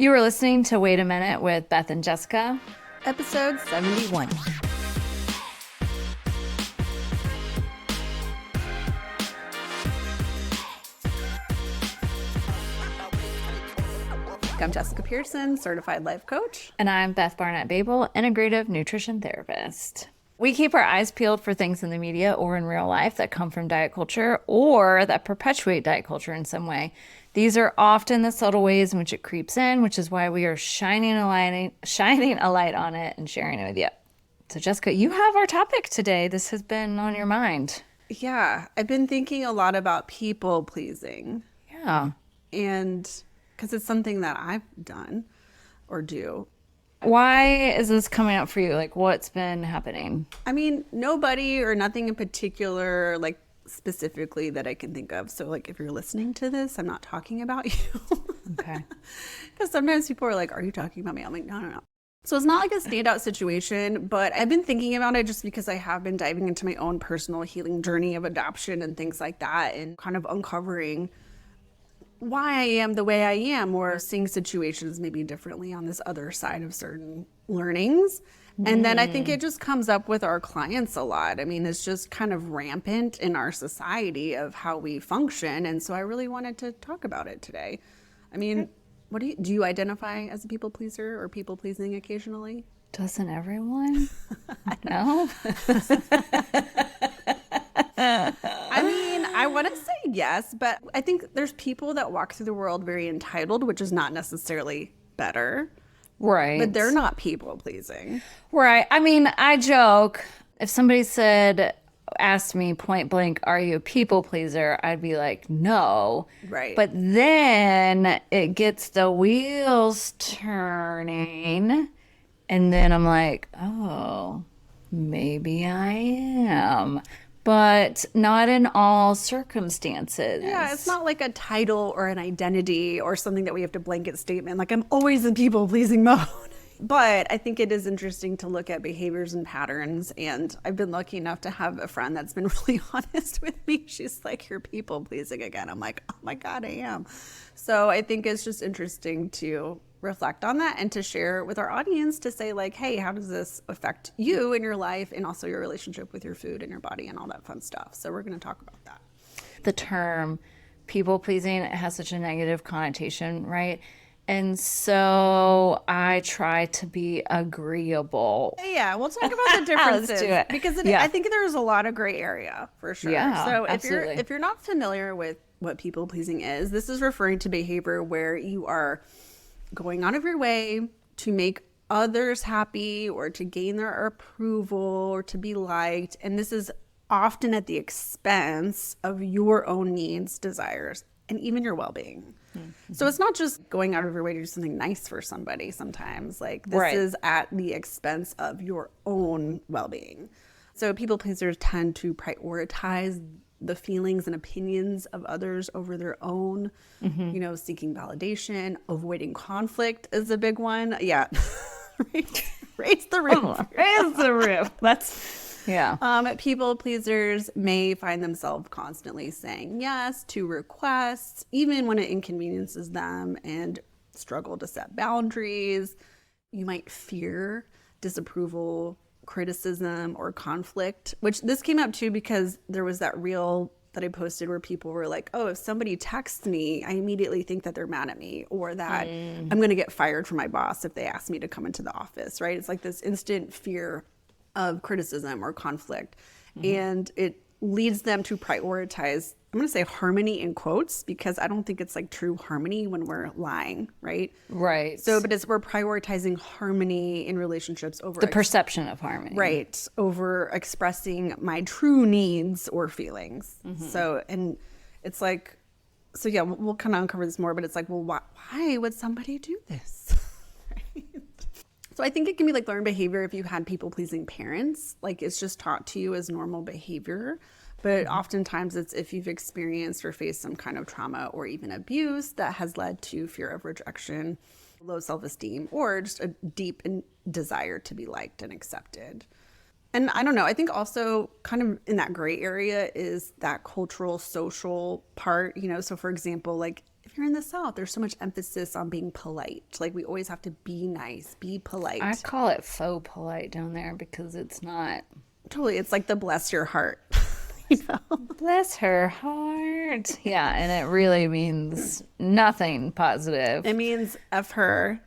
You were listening to Wait a Minute with Beth and Jessica. Episode 71. I'm Jessica Pearson, certified life coach. And I'm Beth Barnett-Babel, integrative nutrition therapist. We keep our eyes peeled for things in the media or in real life that come from diet culture or that perpetuate diet culture in some way. These are often the subtle ways in which it creeps in, which is why we are shining a light on it and sharing it with you. So Jessica, you have our topic today. This has been on your mind. Yeah, I've been thinking a lot about people pleasing. Yeah. And because it's something that I've done or do. Why is this coming up for you? Like, what's been happening? I mean, nobody or nothing in particular, like specifically that I can think of. So like if you're listening to this, I'm not talking about you. Okay. Because sometimes people are like, are you talking about me? I'm like, no. So it's not like a standout situation, but I've been thinking about it just because I have been diving into my own personal healing journey of adoption and things like that and kind of uncovering why I am the way I am or seeing situations maybe differently on this other side of certain learnings. And then I think it just comes up with our clients a lot. I mean, it's just kind of rampant in our society of how we function. And so I really wanted to talk about it today. I mean, what do you identify as a people pleaser or people pleasing occasionally? Doesn't everyone? No. I mean, I want to say yes, but I think there's people that walk through the world very entitled, which is not necessarily better. Right. But they're not people pleasing. Right. I mean, I joke. If somebody asked me point blank, are you a people pleaser? I'd be like, no. Right. But then it gets the wheels turning. And then I'm like, oh, maybe I am. But not in all circumstances. Yeah, it's not like a title or an identity or something that we have to blanket statement. Like, I'm always in people-pleasing mode. But I think it is interesting to look at behaviors and patterns. And I've been lucky enough to have a friend that's been really honest with me. She's like, you're people-pleasing again. I'm like, oh my God, I am. So I think it's just interesting to reflect on that and to share with our audience to say like, hey, how does this affect you in your life and also your relationship with your food and your body and all that fun stuff. So we're going to talk about that. The term people pleasing, it has such a negative connotation, right? And so I try to be agreeable. Yeah, we'll talk about the differences. Let's do it. Because Yeah. I think there's a lot of gray area for sure. Yeah, so absolutely. if you're not familiar with what people pleasing is, this is referring to behavior where you are going out of your way to make others happy or to gain their approval or to be liked. And this is often at the expense of your own needs, desires, and even your well-being. Mm-hmm. So it's not just going out of your way to do something nice for somebody sometimes. Like this is at the expense of your own well-being. So people pleasers tend to prioritize the feelings and opinions of others over their own, seeking validation, avoiding conflict is a big one. Yeah. Raise the roof. Raise the roof. Yeah. People pleasers may find themselves constantly saying yes to requests, even when it inconveniences them, and struggle to set boundaries. You might fear disapproval, criticism, or conflict, which this came up too because there was that reel that I posted where people were like, oh, if somebody texts me, I immediately think that they're mad at me or that I'm going to get fired from my boss if they ask me to come into the office, right? It's like this instant fear of criticism or conflict. And it leads them to prioritize, I'm going to say harmony in quotes, because I don't think it's like true harmony when we're lying, right? Right. So, but we're prioritizing harmony in relationships over the perception of harmony. Right. Over expressing my true needs or feelings. So, and it's like, so yeah, we'll kind of uncover this more, but it's like, well, why would somebody do this? Right? So I think it can be like learned behavior if you had people-pleasing parents. Like it's just taught to you as normal behavior. But oftentimes it's if you've experienced or faced some kind of trauma or even abuse that has led to fear of rejection, low self-esteem, or just a deep desire to be liked and accepted. And I don't know, I think also kind of in that gray area is that cultural, social part, you know? So for example, like if you're in the South, there's so much emphasis on being polite. Like we always have to be nice, be I polite. call it faux polite down there because it's not. Totally. It's like the bless your heart. You know? Bless her heart. Yeah, and it really means nothing positive. It means F her.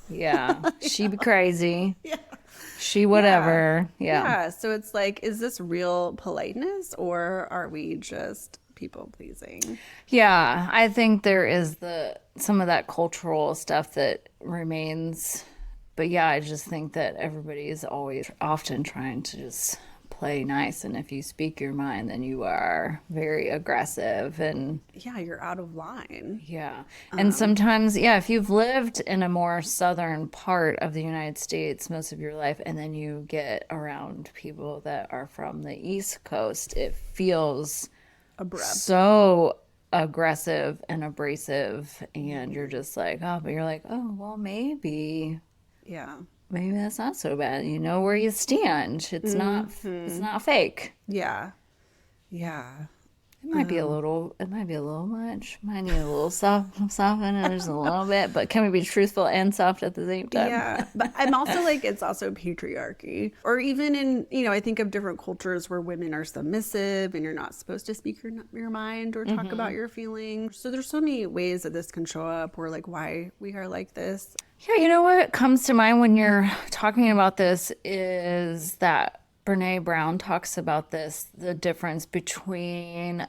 Yeah, she be crazy. Yeah. She whatever. Yeah. Yeah. So it's like, is this real politeness or are we just people pleasing? Yeah, I think there is some of that cultural stuff that remains. But yeah, I just think that everybody is always often trying to just play nice, and if you speak your mind, then you are very aggressive and Yeah, you're out of line. yeah. And sometimes, yeah, if you've lived in a more southern part of the United States most of your life, and then you get around people that are from the East Coast, it feels Abrupt. so aggressive and abrasive, and you're just like, oh, but you're like, oh, well, Yeah. maybe that's not so bad. You know where you stand. It's not fake. Yeah. Yeah. It might be a little much. Might need a little soften it just a little bit, but can we be truthful and soft at the same time? Yeah, but I'm also like, it's also patriarchy. Or even in, I think of different cultures where women are submissive and you're not supposed to speak your mind or talk about your feelings. So there's so many ways that this can show up or like why we are like this. Yeah, you know what comes to mind when you're talking about this is that Brene Brown talks about this, the difference between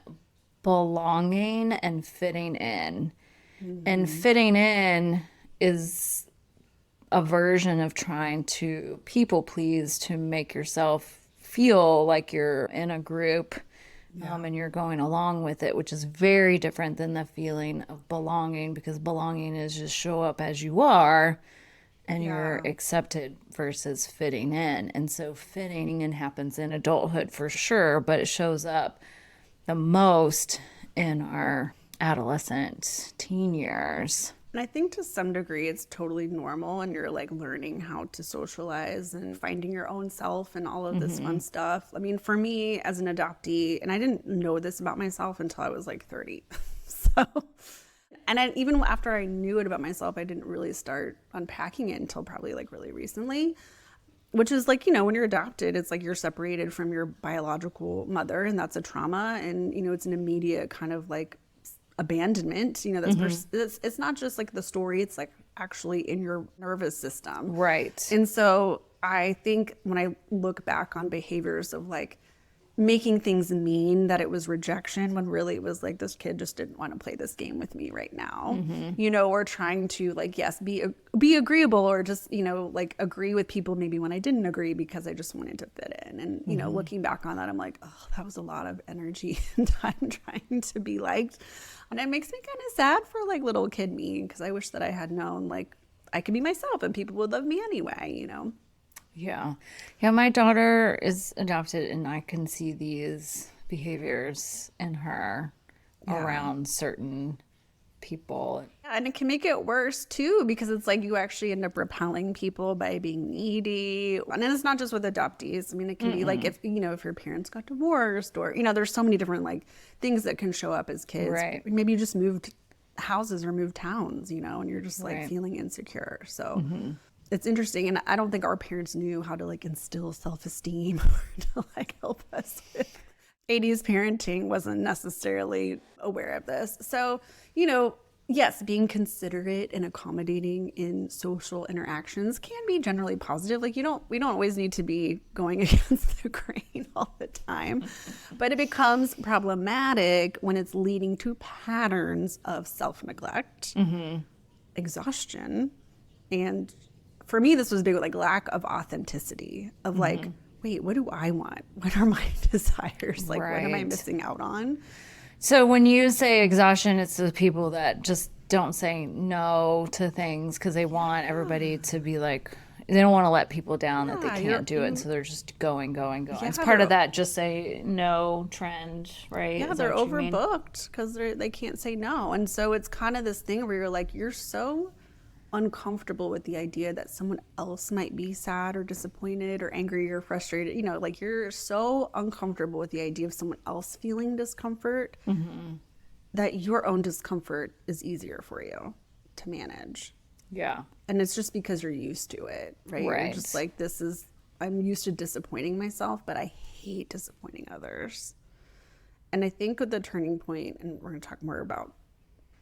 belonging and fitting in. And fitting in is a version of trying to people please to make yourself feel like you're in a group and you're going along with it, which is very different than the feeling of belonging, because belonging is just show up as you are and you're accepted versus fitting in. And so fitting in happens in adulthood for sure, but it shows up the most in our adolescent teen years. And I think to some degree it's totally normal and you're like learning how to socialize and finding your own self and all of this fun stuff. I mean, for me as an adoptee, and I didn't know this about myself until I was like 30. So, and even after I knew it about myself, I didn't really start unpacking it until probably like really recently, which is like, when you're adopted, it's like you're separated from your biological mother and that's a trauma. And, it's an immediate kind of like abandonment, it's not just like the story, it's like actually in your nervous system. Right. And so I think when I look back on behaviors of like making things mean that it was rejection when really it was like this kid just didn't want to play this game with me right now, or trying to like, yes, be agreeable or just, like agree with people maybe when I didn't agree because I just wanted to fit in. And, looking back on that, I'm like, oh, that was a lot of energy and time trying to be liked. And it makes me kind of sad for like little kid me because I wish that I had known like I could be myself and people would love me anyway, Yeah. Yeah, my daughter is adopted and I can see these behaviors in her around certain people. And it can make it worse too because it's like you actually end up repelling people by being needy. And then it's not just with adoptees. I mean, it can be like if your parents got divorced or there's so many different like things that can show up as kids. Right. Maybe you just moved houses or moved towns, and you're just like feeling insecure. So it's interesting. And I don't think our parents knew how to like instill self-esteem or to like help us with 80s parenting wasn't necessarily aware of this. So, yes, being considerate and accommodating in social interactions can be generally positive. Like we don't always need to be going against the grain all the time, but it becomes problematic when it's leading to patterns of self-neglect, exhaustion, and for me, this was big, like lack of authenticity of like, wait, what do I want? What are my desires? Like, what am I missing out on? So when you say exhaustion, it's the people that just don't say no to things because they want everybody to be like, they don't want to let people down that they can't do it. So they're just going. It's part of that just say no trend, right? Yeah, they're overbooked because they can't say no. And so it's kind of this thing where you're like, you're so uncomfortable with the idea that someone else might be sad or disappointed or angry or frustrated, like you're so uncomfortable with the idea of someone else feeling discomfort that your own discomfort is easier for you to manage. Yeah. And it's just because you're used to it, right? You're Right. just like, I'm used to disappointing myself, but I hate disappointing others. And I think with the turning point, and we're going to talk more about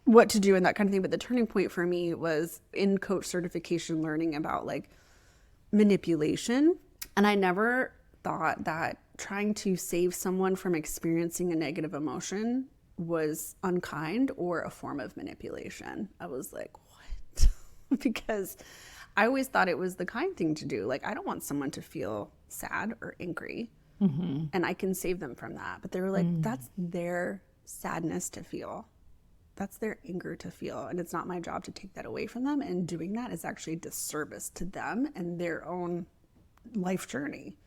what to do and that kind of thing, but the turning point for me was in coach certification, learning about like manipulation. And I never thought that trying to save someone from experiencing a negative emotion was unkind or a form of manipulation. I was like, what? Because I always thought it was the kind thing to do. Like, I don't want someone to feel sad or angry, and I can save them from that. But they were like, that's their sadness to feel. That's their anger to feel. And it's not my job to take that away from them. And doing that is actually a disservice to them and their own life journey.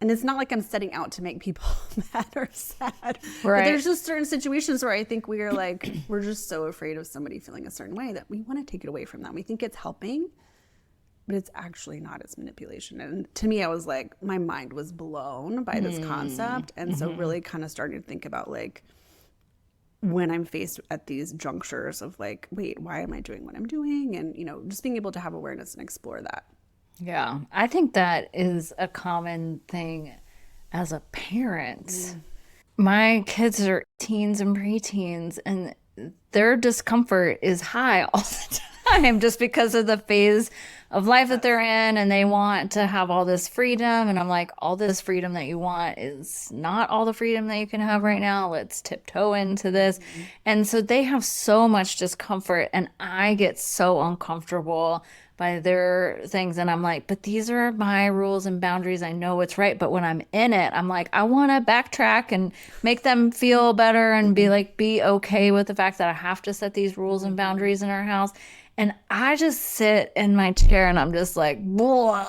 And it's not like I'm setting out to make people mad or sad. Right. But there's just certain situations where I think we are like, we're just so afraid of somebody feeling a certain way that we want to take it away from them. We think it's helping, but it's actually not. It's manipulation. And to me, I was like, my mind was blown by this concept. And so really kind of started to think about like, when I'm faced at these junctures of like, wait, why am I doing what I'm doing? And, just being able to have awareness and explore that. Yeah. I think that is a common thing as a parent. My kids are teens and preteens, and their discomfort is high all the time just because of the phase of life that they're in, and they want to have all this freedom. And I'm like, all this freedom that you want is not all the freedom that you can have right now. Let's tiptoe into this. And so they have so much discomfort, and I get so uncomfortable by their things. And I'm like, but these are my rules and boundaries. I know what's right. But when I'm in it, I'm like, I want to backtrack and make them feel better and be okay with the fact that I have to set these rules and boundaries in our house. And I just sit in my chair and I'm just like, blah.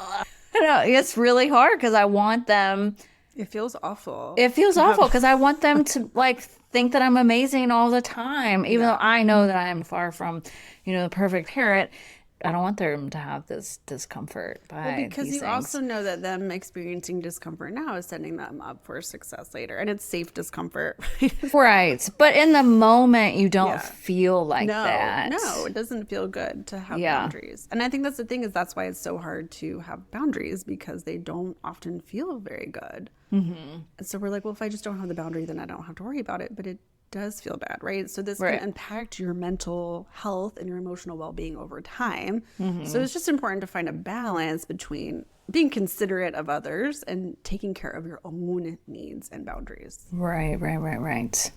It's really hard because I want them. It feels awful. It feels awful because I want them to like think that I'm amazing all the time, even though I know that I am far from, the perfect parent. I don't want them to have this discomfort because these you things. also know that them experiencing discomfort now is setting them up for success later, and it's safe discomfort. Right. But in the moment, you don't feel like that. No, it doesn't feel good to have boundaries. And I think that's the thing, is that's why it's so hard to have boundaries, because they don't often feel very good. And so we're like, well, if I just don't have the boundary, then I don't have to worry about it. But it does feel bad, right? So this can impact your mental health and your emotional well-being over time. So it's just important to find a balance between being considerate of others and taking care of your own needs and boundaries. Right.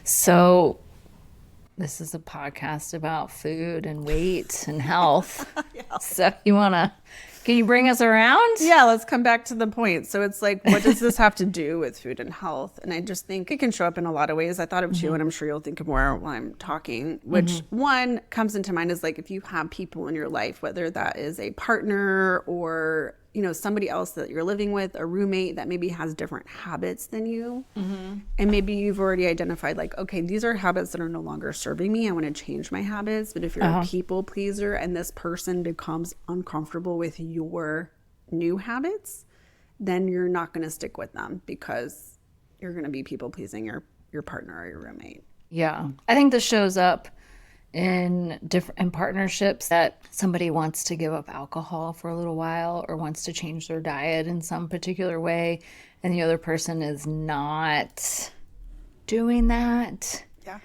So this is a podcast about food and weight and health. So can you bring us around? Yeah, let's come back to the point. So it's like, what does this have to do with food and health? And I just think it can show up in a lot of ways. I thought of two, and I'm sure you'll think of more while I'm talking, which one comes into mind is like, if you have people in your life, whether that is a partner or, somebody else that you're living with, a roommate that maybe has different habits than you. And maybe you've already identified like, okay, these are habits that are no longer serving me. I want to change my habits. But if you're a people pleaser and this person becomes uncomfortable with your new habits, then you're not going to stick with them, because you're going to be people pleasing your partner or your roommate. Yeah. I think this shows up in partnerships, that somebody wants to give up alcohol for a little while or wants to change their diet in some particular way, and the other person is not doing that. Yeah.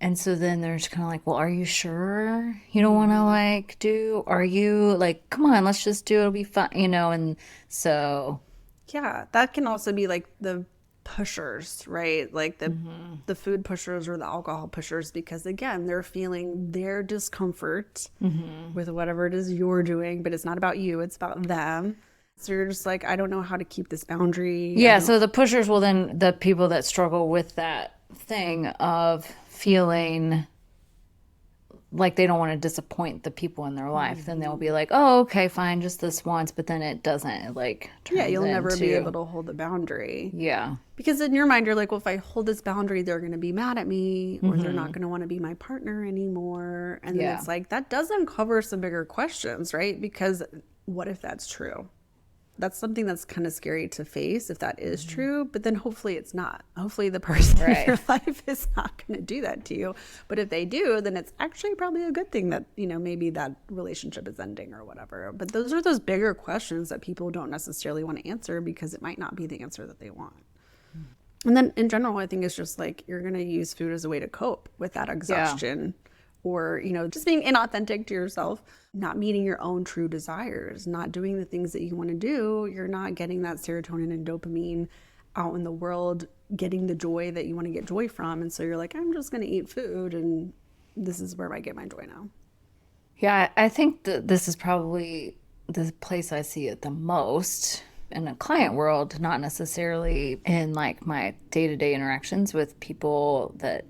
And so then they're just kind of like, well, are you sure you don't want to are you like, come on, let's just do it. It'll be fun, and so. Yeah. That can also be like the pushers, right? Like the food pushers or the alcohol pushers, because again, they're feeling their discomfort with whatever it is you're doing, but it's not about you, it's about them. So you're just like, I don't know how to keep this boundary. Yeah. So the pushers will then, the people that struggle with that thing of feeling like they don't want to disappoint the people in their life, then they'll be like, oh, okay, fine, just this once. But then it doesn't, it like turns you'll never into... be able to hold the boundary. Yeah. Because in your mind, you're like, well, if I hold this boundary, they're going to be mad at me, or they're not going to want to be my partner anymore. And then it's like, that does uncover some bigger questions, right? Because what if that's true? that's something that's kind of scary to face if that is true, but then hopefully it's not. Hopefully the person in your life is not going to do that to you. But if they do, then it's actually probably a good thing that, maybe that relationship is ending or whatever. But those are those bigger questions that people don't necessarily want to answer because it might not be the answer that they want. And then in general, I think it's just like you're going to use food as a way to cope with that exhaustion. Or, just being inauthentic to yourself, not meeting your own true desires, not doing the things that you want to do. You're not getting that serotonin and dopamine out in the world, getting the joy that you want to get joy from. And so you're like, I'm just going to eat food and this is where I get my joy now. Yeah, I think that this is probably the place I see it the most in a client world, not necessarily in like my day-to-day interactions with people that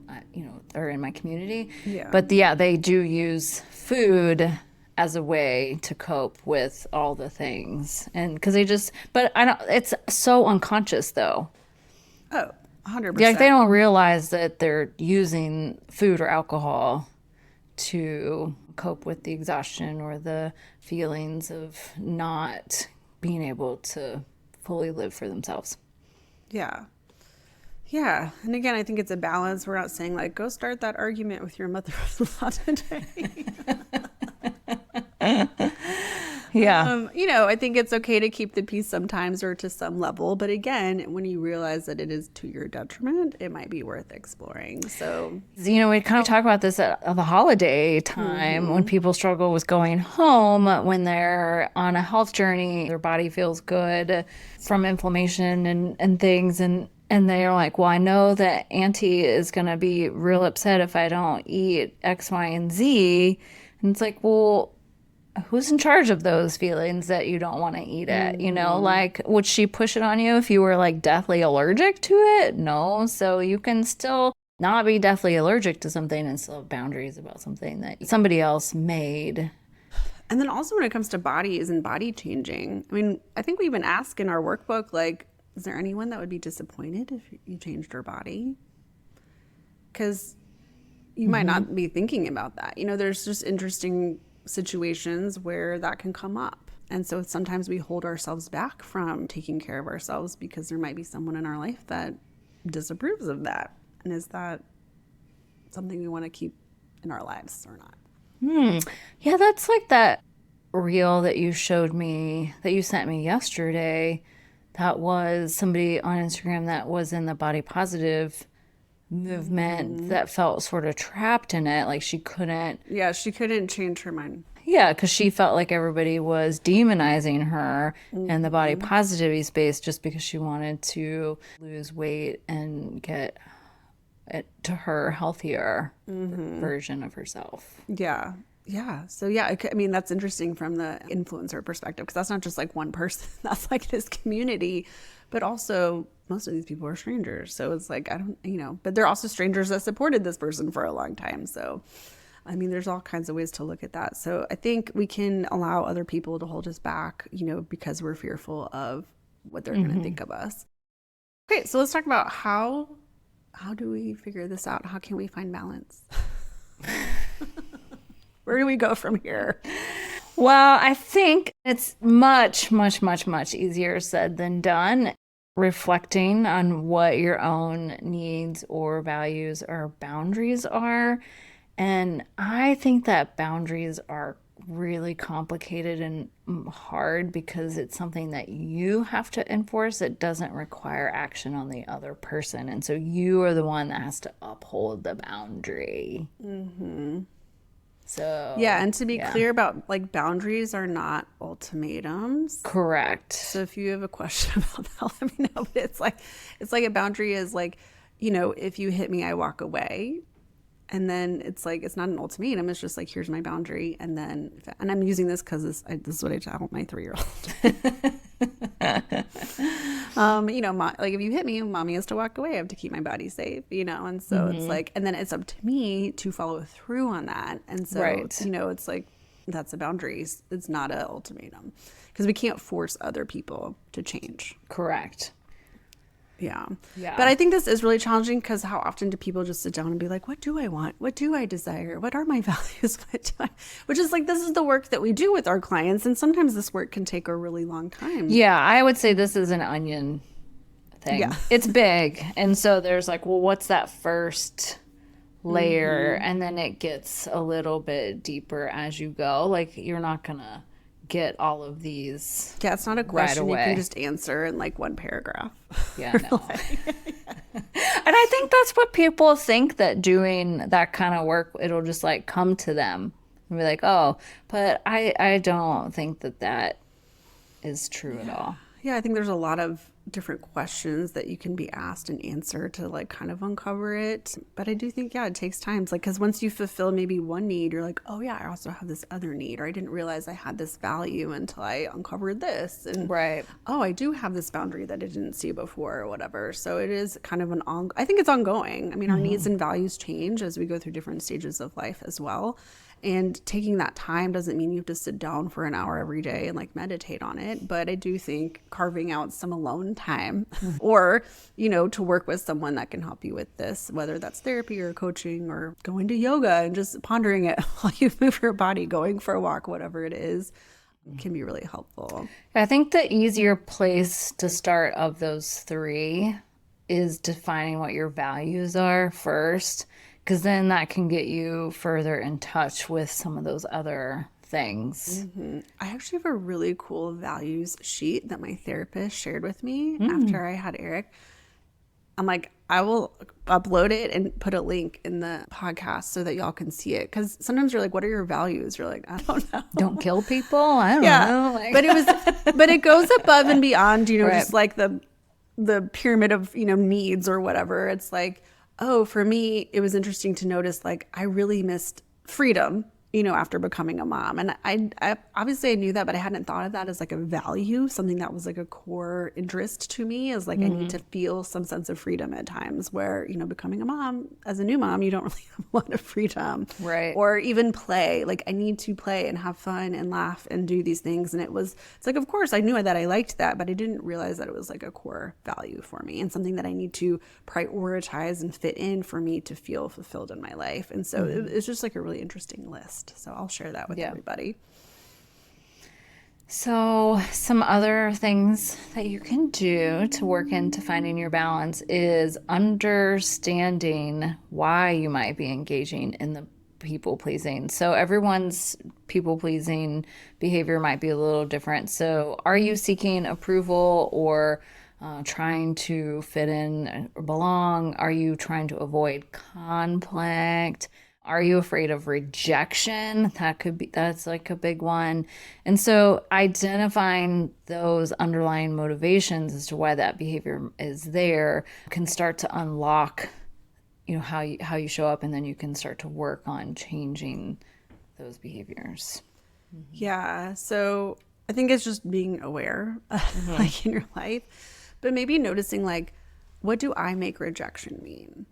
are in my community. Yeah. But they do use food as a way to cope with all the things, and because but I don't. It's so unconscious though. Oh, 100%. Like they don't realize that they're using food or alcohol to cope with the exhaustion or the feelings of not being able to fully live for themselves. Yeah. Yeah. And again, I think it's a balance. We're not saying like, go start that argument with your mother-in-law today. Yeah. I think it's okay to keep the peace sometimes or to some level. But again, when you realize that it is to your detriment, it might be worth exploring. So, we kind of talk about this at the holiday time when people struggle with going home, when they're on a health journey, their body feels good from inflammation and things. And they're like, well, I know that Auntie is going to be real upset if I don't eat X, Y, and Z. And it's like, well, who's in charge of those feelings that you don't want to eat it? Like, would she push it on you if you were like deathly allergic to it? No. So you can still not be deathly allergic to something and still have boundaries about something that somebody else made. And then also when it comes to bodies and body changing, I mean, I think we even ask in our workbook, like, is there anyone that would be disappointed if you changed your body? Because you might not be thinking about that. There's just interesting situations where that can come up. And so sometimes we hold ourselves back from taking care of ourselves because there might be someone in our life that disapproves of that. And is that something we want to keep in our lives or not? Yeah, that's like that reel that you showed me, that you sent me yesterday. That was somebody on Instagram that was in the body positive movement that felt sort of trapped in it. Like she couldn't change her mind. Yeah, because she felt like everybody was demonizing her in the body positivity space just because she wanted to lose weight and get it to her healthier version of herself. Yeah. Yeah. So yeah, I mean, that's interesting from the influencer perspective, because that's not just like one person, that's like this community, but also most of these people are strangers. So it's like, I don't, but they're also strangers that supported this person for a long time. So, I mean, there's all kinds of ways to look at that. So I think we can allow other people to hold us back, because we're fearful of what they're going to think of us. Okay. So let's talk about how do we figure this out? How can we find balance? Where do we go from here? Well, I think it's much, much, much, much easier said than done. Reflecting on what your own needs or values or boundaries are. And I think that boundaries are really complicated and hard because it's something that you have to enforce. It doesn't require action on the other person. And so you are the one that has to uphold the boundary. So yeah, and to be clear about, like, boundaries are not ultimatums. Correct. So if you have a question about that, let me know. But it's like a boundary is like, if you hit me, I walk away. And then it's like, it's not an ultimatum. It's just like, here's my boundary. And then, and I'm using this because this is what I tell my 3-year-old. Like if you hit me, mommy has to walk away. I have to keep my body safe, and so it's like, and then it's up to me to follow through on that. And so, it's like, that's a boundary. It's not an ultimatum because we can't force other people to change. Correct. Yeah. Yeah. But I think this is really challenging because how often do people just sit down and be like, what do I want? What do I desire? What are my values? Which is like, this is the work that we do with our clients. And sometimes this work can take a really long time. Yeah, I would say this is an onion thing. Yeah. It's big. And so there's like, well, what's that first layer? And then it gets a little bit deeper as you go. Like, you're not going to get all of these. Yeah, it's not a question you away. can just answer in like one paragraph. Yeah, no. And I think that's what people think, that doing that kind of work, it'll just like come to them and be like, oh, but I don't think that is true at all. Yeah, I think there's a lot of different questions that you can be asked and answer to like kind of uncover it. But I do think, yeah, it takes time. It's like, because once you fulfill maybe one need, you're like, oh yeah, I also have this other need, or I didn't realize I had this value until I uncovered this. And Right. oh, I do have this boundary that I didn't see before or whatever. So it is kind of I think it's ongoing. I mean, our needs and values change as we go through different stages of life as well. And taking that time doesn't mean you have to sit down for an hour every day and like meditate on it. But I do think carving out some alone time or, to work with someone that can help you with this, whether that's therapy or coaching or going to yoga and just pondering it while you move your body, going for a walk, whatever it is, can be really helpful. I think the easier place to start of those three is defining what your values are first, because then that can get you further in touch with some of those other things. I actually have a really cool values sheet that my therapist shared with me after I had Eric. I'm like, I will upload it and put a link in the podcast so that y'all can see it. Because sometimes you're like, what are your values? You're like, I don't know. Don't kill people. I don't know. Like, But it goes above and beyond, Right. just like the pyramid of, needs or whatever. It's like, oh, for me, it was interesting to notice, like, I really missed freedom, after becoming a mom. And I obviously I knew that, but I hadn't thought of that as like a value, something that was like a core interest to me, is like, I need to feel some sense of freedom at times where, becoming a mom, as a new mom, you don't really have a lot of freedom. Right. Or even play. Like, I need to play and have fun and laugh and do these things. And it's like, of course I knew that I liked that, but I didn't realize that it was like a core value for me and something that I need to prioritize and fit in for me to feel fulfilled in my life. And so it's just like a really interesting list. So I'll share that with everybody. So some other things that you can do to work into finding your balance is understanding why you might be engaging in the people pleasing. So everyone's people pleasing behavior might be a little different. So are you seeking approval or trying to fit in or belong? Are you trying to avoid conflict? Are you afraid of rejection? That's like a big one. And so identifying those underlying motivations as to why that behavior is there can start to unlock, how you show up, and then you can start to work on changing those behaviors. Yeah. So I think it's just being aware, like in your life, but maybe noticing, like, what do I make rejection mean?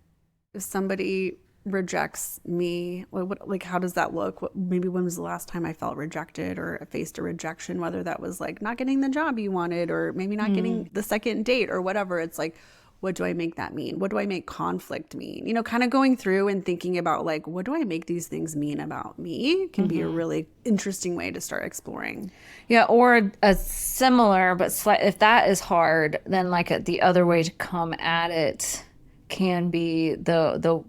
If somebody rejects me, like, how does that look? Maybe when was the last time I felt rejected or faced a rejection, whether that was like not getting the job you wanted or maybe not getting the second date or whatever. It's like, what do I make that mean? What do I make conflict mean? Kind of going through and thinking about, like, what do I make these things mean about me can be a really interesting way to start exploring. Yeah, or a similar, but if that is hard, then like the other way to come at it can be the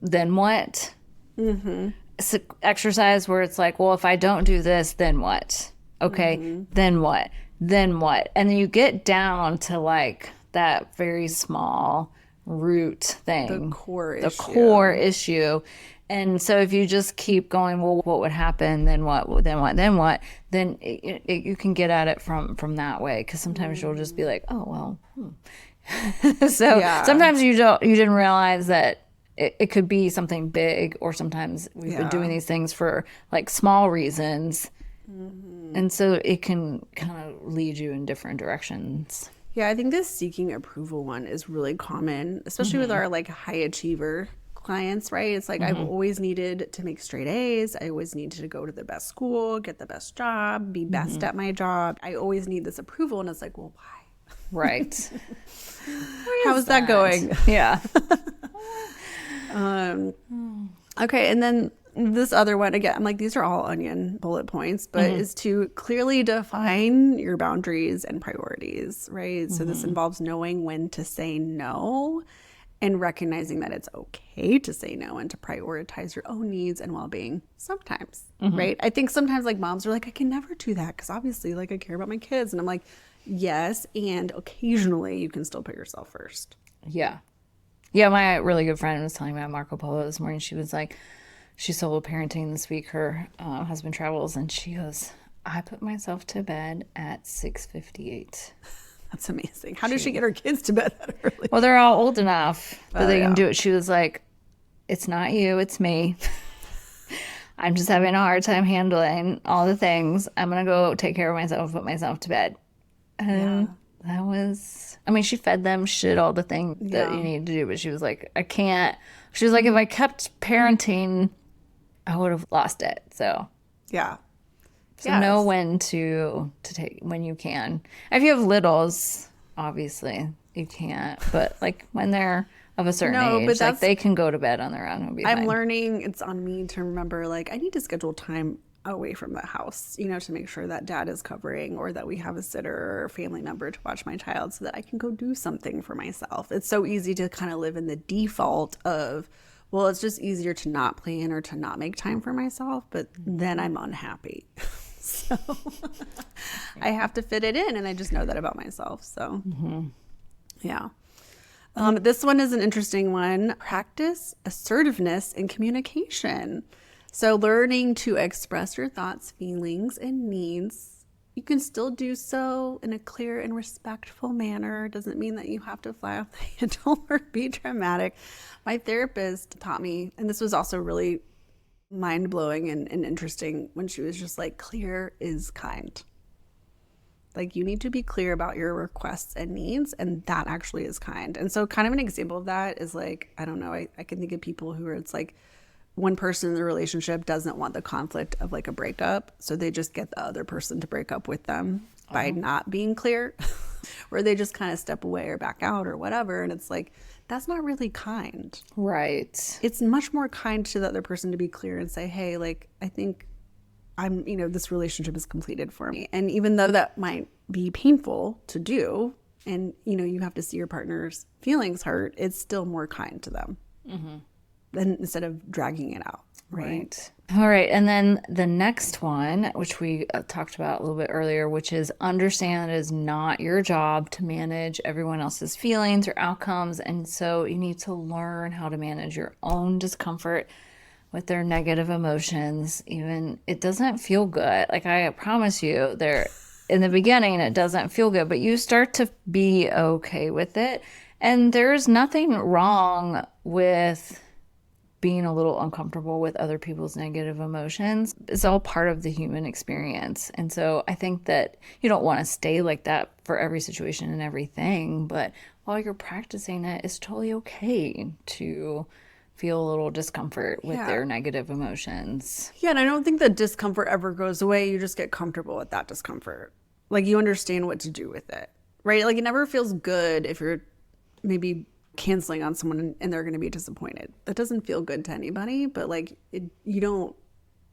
then what? It's an exercise where it's like, well, if I don't do this, then what? Okay, then what? Then what? And then you get down to like that very small root thing. The core issue. And so if you just keep going, well, what would happen? Then what? Then what? Then what? Then you can get at it from that way. Because sometimes you'll just be like, oh, well. So sometimes you didn't realize that it could be something big, or sometimes we've been doing these things for like small reasons. And so it can kind of lead you in different directions. Yeah, I think this seeking approval one is really common, especially with our like high achiever clients, right? It's like, I've always needed to make straight A's. I always needed to go to the best school, get the best job, be best at my job. I always need this approval. And it's like, well, why? Right. How's that going? Yeah. Okay, and then this other one, again, I'm like, these are all onion bullet points, but is to clearly define your boundaries and priorities, right? So this involves knowing when to say no and recognizing that it's okay to say no and to prioritize your own needs and well-being sometimes, right? I think sometimes like moms are like, I can never do that because obviously like I care about my kids. And I'm like, yes, and occasionally you can still put yourself first. Yeah. Yeah, my really good friend was telling me about Marco Polo this morning. She was like, she's solo parenting this week. Her husband travels, and she goes, I put myself to bed at 6:58. That's amazing. How did she get her kids to bed that early? Well, they're all old enough that they can yeah. do it. She was like, it's not you, it's me. I'm just having a hard time handling all the things. I'm going to go take care of myself, put myself to bed. And that was, I mean, she fed them, she did all the things that you need to do, but she was like, I can't. She was like, if I kept parenting, I would have lost it. So Yeah. so know when to take, when you can. If you have littles, obviously you can't, but like when they're of a certain age, like they can go to bed on their own. It'll be I'm fine. learning, it's on me to remember, like, I need to schedule time away from the house, you know, to make sure that dad is covering or that we have a sitter or family member to watch my child so that I can go do something for myself. It's so easy to kind of live in the default of, well, it's just easier to not plan or to not make time for myself, but then I'm unhappy. So I have to fit it in, and I just know that about myself. So yeah. This one is an interesting one. Practice assertiveness in communication. So learning to express your thoughts, feelings, and needs. You can still do so in a clear and respectful manner. Doesn't mean that you have to fly off the handle or be dramatic. My therapist taught me, and this was also really mind-blowing and interesting, when she was just like, clear is kind. Like, you need to be clear about your requests and needs, and that actually is kind. And so kind of an example of that is like, I don't know, I can think of people who are, it's like one person in the relationship doesn't want the conflict of like a breakup, so they just get the other person to break up with them by not being clear, or they just kind of step away or back out or whatever. And it's like, that's not really kind. Right. It's much more kind to the other person to be clear and say, hey, like, I think I'm, you know, this relationship is completed for me. And even though that might be painful to do, and, you know, you have to see your partner's feelings hurt, it's still more kind to them than instead of dragging it out. Right. All right. And then the next one, which we talked about a little bit earlier, which is understand it is not your job to manage everyone else's feelings or outcomes. And so you need to learn how to manage your own discomfort with their negative emotions. Even it doesn't feel good. Like, I promise you, there in the beginning, it doesn't feel good, but you start to be okay with it. And there's nothing wrong with being a little uncomfortable with other people's negative emotions. It's all part of the human experience. And so I think that you don't want to stay like that for every situation and everything, but while you're practicing it, it's totally okay to feel a little discomfort with their negative emotions. Yeah, and I don't think the discomfort ever goes away. You just get comfortable with that discomfort. Like, you understand what to do with it, right? Like, it never feels good if you're maybe canceling on someone and they're going to be disappointed. That doesn't feel good to anybody, but like, you don't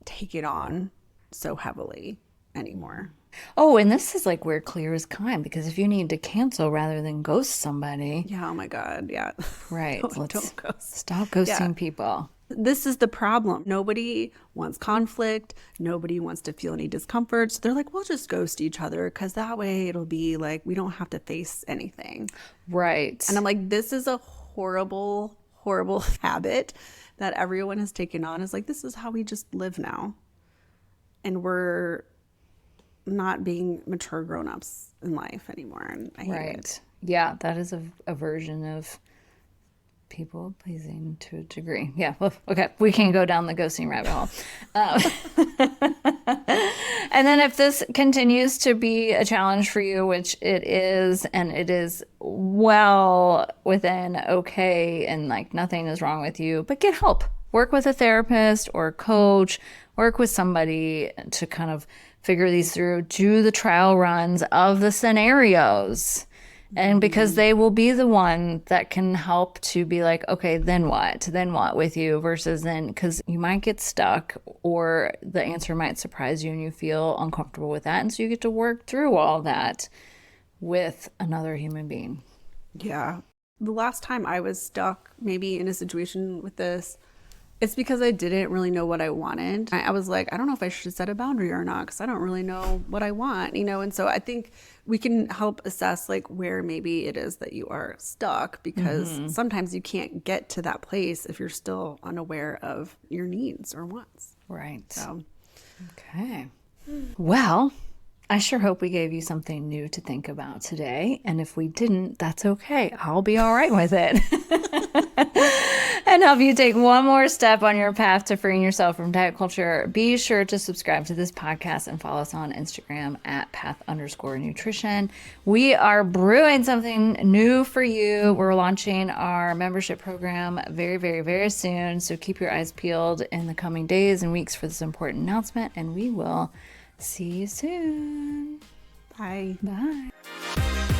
take it on so heavily anymore. Oh, and this is like where clear is kind, because if you need to cancel rather than ghost somebody. Yeah, oh my God, yeah. Right. Don't ghost. Stop ghosting people. This is the problem. Nobody wants conflict. Nobody wants to feel any discomfort. So they're like, we'll just ghost each other because that way it'll be like we don't have to face anything. Right. And I'm like, this is a horrible, horrible habit that everyone has taken on. Is like, this is how we just live now. And we're not being mature grown-ups in life anymore. And I hate it. Yeah, that is a version of people pleasing to a degree. Yeah. Well, okay. We can go down the ghosting rabbit hole. And then if this continues to be a challenge for you, which it is, and it is well within okay, and like nothing is wrong with you, but get help. Work with a therapist or a coach, work with somebody to kind of figure these through, do the trial runs of the scenarios. And because they will be the one that can help to be like, okay, then what? Then what with you versus then, because you might get stuck or the answer might surprise you and you feel uncomfortable with that. And so you get to work through all that with another human being. Yeah. The last time I was stuck maybe in a situation with this, it's because I didn't really know what I wanted. I was like, I don't know if I should set a boundary or not because I don't really know what I want, And so I think we can help assess like where maybe it is that you are stuck because sometimes you can't get to that place if you're still unaware of your needs or wants. Right. So, okay. Well, I sure hope we gave you something new to think about today. And if we didn't, that's okay. I'll be all right with it. And help you take one more step on your path to freeing yourself from diet culture. Be sure to subscribe to this podcast and follow us on Instagram at path_nutrition. We are brewing something new for you. We're launching our membership program very, very, very soon. So keep your eyes peeled in the coming days and weeks for this important announcement. And we will see you soon. bye. Bye.